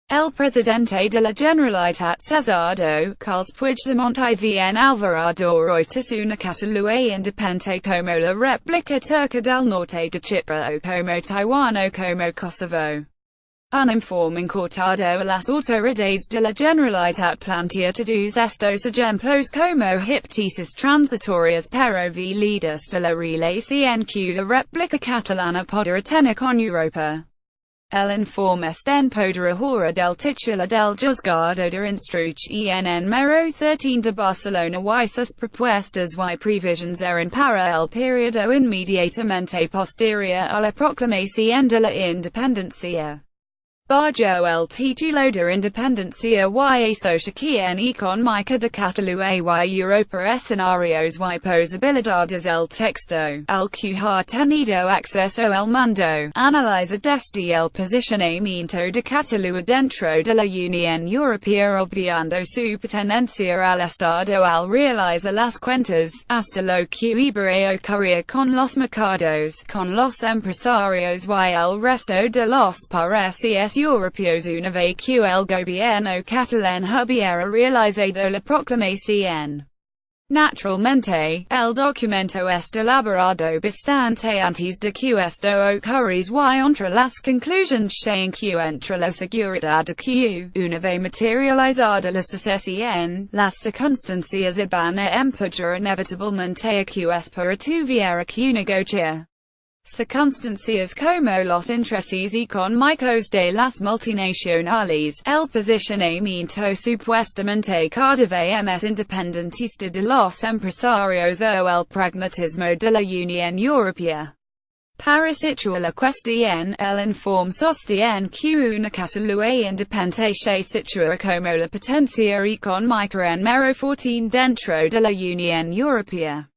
El presidente de la Generalitat cesado, Carles Puigdemont Iv en AlvaradoREUTERSUna Catalu indepennte como la República Turca del Norte de Chipre o como Taiwan o como Kosovo. Un informe incautado a las autoridades de la Generalitat plantea todos estos ejemplos como hipótesis transitorias pero validas de la relación que la República Catalana podrá tener con Europa. El informe está en poder ahora del titular del juzgado de instrucción en Mero 13 de Barcelona y sus propuestas y previsions eran para el periodo inmediatamente posterior a la proclamación de la independencia. Bajo el título de independencia y asociación económica de Catalu y Europa escenarios y posibilidades el texto, al que ha tenido acceso el mundo, analiza desde el posicionamiento de Catalu dentro de la Unión Europea obviando su pertenencia al Estado al realizar las cuentas, hasta lo que iba a ocurrir con los mercados, con los empresarios y el resto de los países europeos una vez que el gobierno catalán hubiera realizado la proclamación. Naturalmente, el documento está elaborado bastante antes de que esto ocurriese y entre las conclusiones se encuentra la seguridad de que, una vez materializada la secesión, las circunstancias iban a empujar inevitablemente a que España tuviera que negociar. Circunstancias como los intereses económicos de las multinacionales, el posicionamiento supuestamente cada vez más independentista de los empresarios o el pragmatismo de la Unión Europea. Para situar la cuestión, el informe sostiene que una Catalu independiente se sitúa como la potencia económica en Mero 14 dentro de la Unión Europea.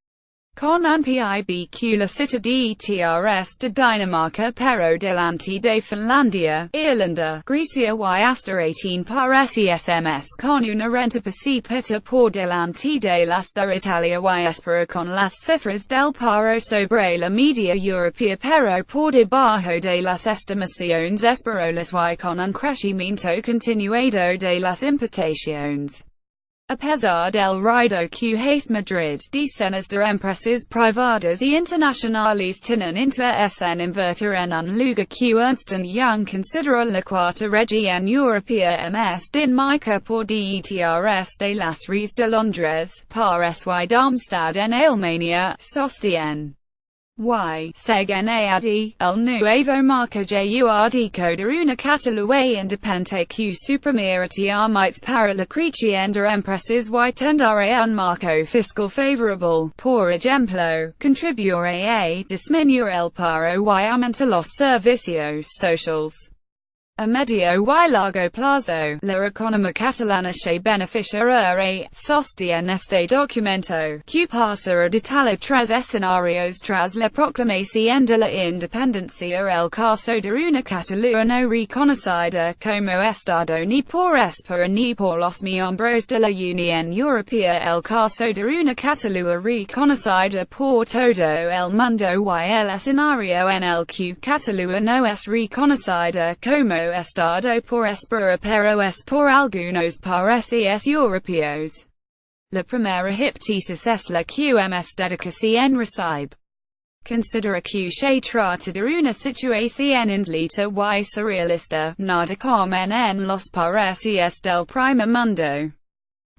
Con un PIB que la cita de TRS de Dinamarca pero delante de Finlandia, Irlanda, Grecia y hasta 18 países más con una renta per cápita por delante de las de Italia y España con las cifras del paro sobre la media europea pero por debajo de las estimaciones españolas y con un crecimiento continuado de las importaciones. A pesar del ruido que hace Madrid, decenas de empresas privadas y internacionales tienen interés en invertir en un lugar que Ernst & Young considera la cuarta región europea más dinámica por detrás de las rías de Londres, París y Darmstadt en Alemania, sostiene. Según AD, el nuevo marco jurídico de una Catalu independiente que suprimirá trámites para la creación de empresas y tendrá un marco fiscal favorable, por ejemplo, contribuirá a disminuir el paro y aumentar los servicios sociales. A medio y largo plazo, la economía catalana se beneficiará, sostiene este documento, que pasará de tal a 3 escenarios tras la proclamación de la independencia. El caso de una Cataluña no reconocida como Estado ni por España ni por los miembros de la Unión Europea. El caso de una Cataluña reconocida por todo el mundo y el escenario en el que Cataluña no es reconocida como Estado por España pero es por algunos países europeos. La primera hipótesis es la que más dedicación recibe. Considera que se trata de una situación insólita y surrealista, nada común en los países del primer mundo.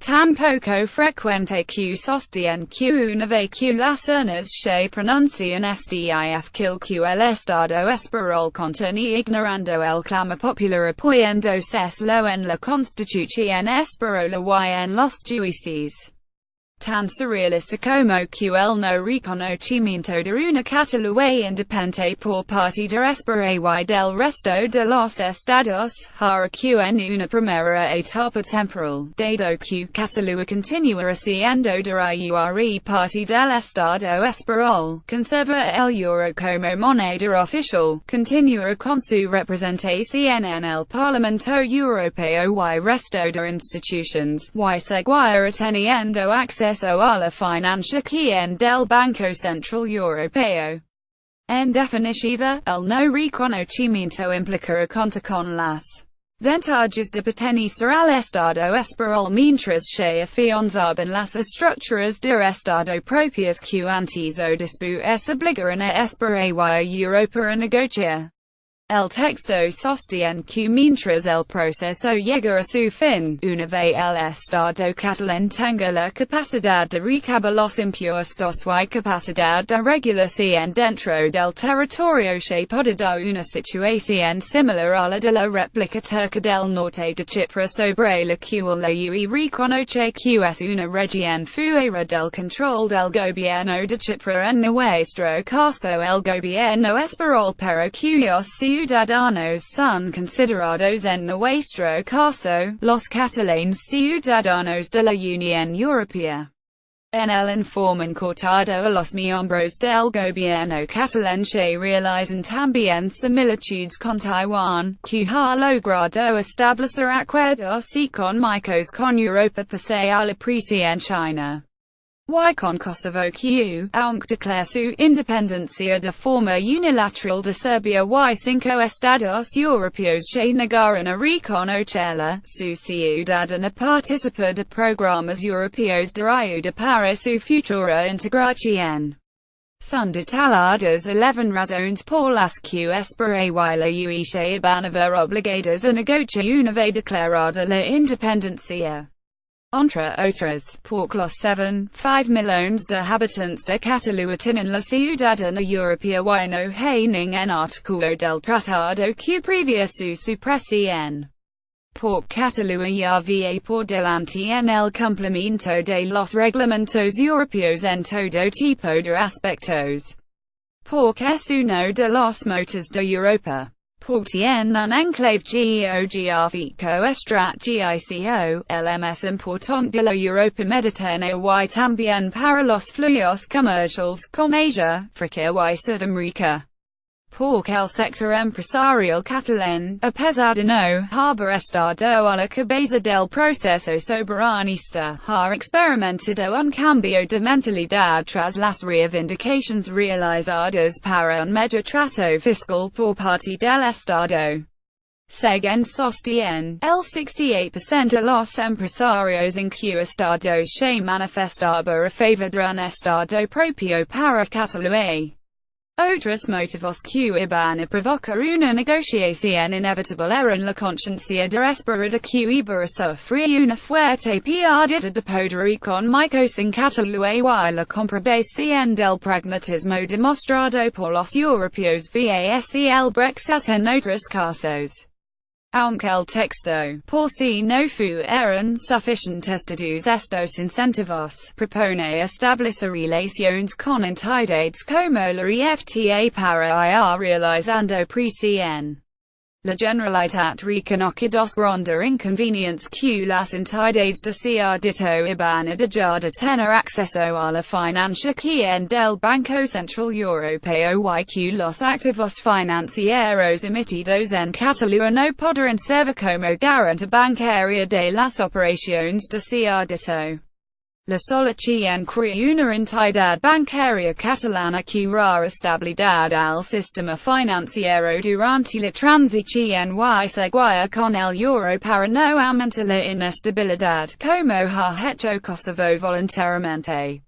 Tan poco frecuente que sostiene que una vez que las urnas se pronuncian SDIF que el Estado español continúa ignorando el clamor popular apoyándose en la Constitución española y en los jueces. Tan surrealista como que el no reconocimiento de una Catalu independiente por parte de España y del resto de los estados, hará que en una primera etapa temporal, dado que Catalu continuará siendo de la parte del Estado español, conserva el euro como moneda oficial, continuará con su representación en el Parlamento Europeo y resto de instituciones, y seguirá teniendo acceso a la financiación del Banco Central Europeo. En definitiva, el no reconocimiento implicará contar con las Ventajas de pertenecer al estado español mientras se afianzaban las estructuras de estado propias que antes o después obligaron a España y Europa a negociar. El texto sostiene que mientras el proceso llega a su fin, una vez el Estado catalán tenga la capacidad de recabar los impuestos y capacidad de regulación dentro del territorio se puede dar una situación similar a la de la República Turca del Norte de Chipre, sobre la cual la UE reconoce que es una región fuera del control del gobierno de Chipre. En nuestro caso el gobierno español, pero cuyos ciudadanos son considerados en nuestro caso, los catalanes ciudadanos de la Unión Europea. En el informe encargado a los miembros del gobierno catalán se realizan también similitudes con Taiwan, que ha logrado establecer acuerdos económicos con Europa pese a la presión china. Y con Kosovo que, aunque declara su independencia de forma unilateral de Serbia y 5 estados europeos se negaron a reconocerla, su ciudadana participa de programas europeos de ayuda para su futura integración. Son detalladas 11 razones por las que España y la UE se van a ver obligadas a negociar una vez declarada la independencia. Entre otras, porque los 7,5 millones de habitantes de Cataluña tienen la ciudadanía europea y no hay ningún artículo del tratado que previa su supresión. Porque Cataluña ya va por delante en el cumplimiento de los reglamentos europeos en todo tipo de aspectos. Porque es uno de los motores de Europa. Porque tiene un enclave geográfico estratégico, el más importante de la Europa mediterránea y también para los flujos comerciales con Asia, África y Sudamérica. Porque el sector empresarial catalán, a pesar de no haber estado a la cabeza del proceso soberanista, ha experimentado un cambio de mentalidad tras las reivindicaciones realizadas para un mejor trato fiscal por parte del Estado. Según sostiene, el 68% de los empresarios en que estados se manifestaba a favor de un Estado propio para Cataluña. Otros motivos que iban a provocar una negociación inevitable eran la conciencia de España de que iba a sufrir una fuerte pérdida de poder económico sin Cataluña y la comprobación del pragmatismo demostrado por los europeos vs el Brexit en otros casos. Aunque el texto, por si no fueran suficientes todos estos incentivos, propone establecer relaciones con entidades como la EFTA para ir realizando presión. La Generalitat reconoce dos grandes inconvenientes que las entidades de cesado iban a dejar de tener acceso a la financiación del Banco Central Europeo y que los activos financieros emitidos en Cataluña no podrán servir como garantía bancaria de las operaciones de cesado. La solución crea una entidad bancaria catalana que dará estabilidad al sistema financiero durante la transición y seguir con el euro para no aumentar la inestabilidad, como ha hecho Kosovo voluntariamente.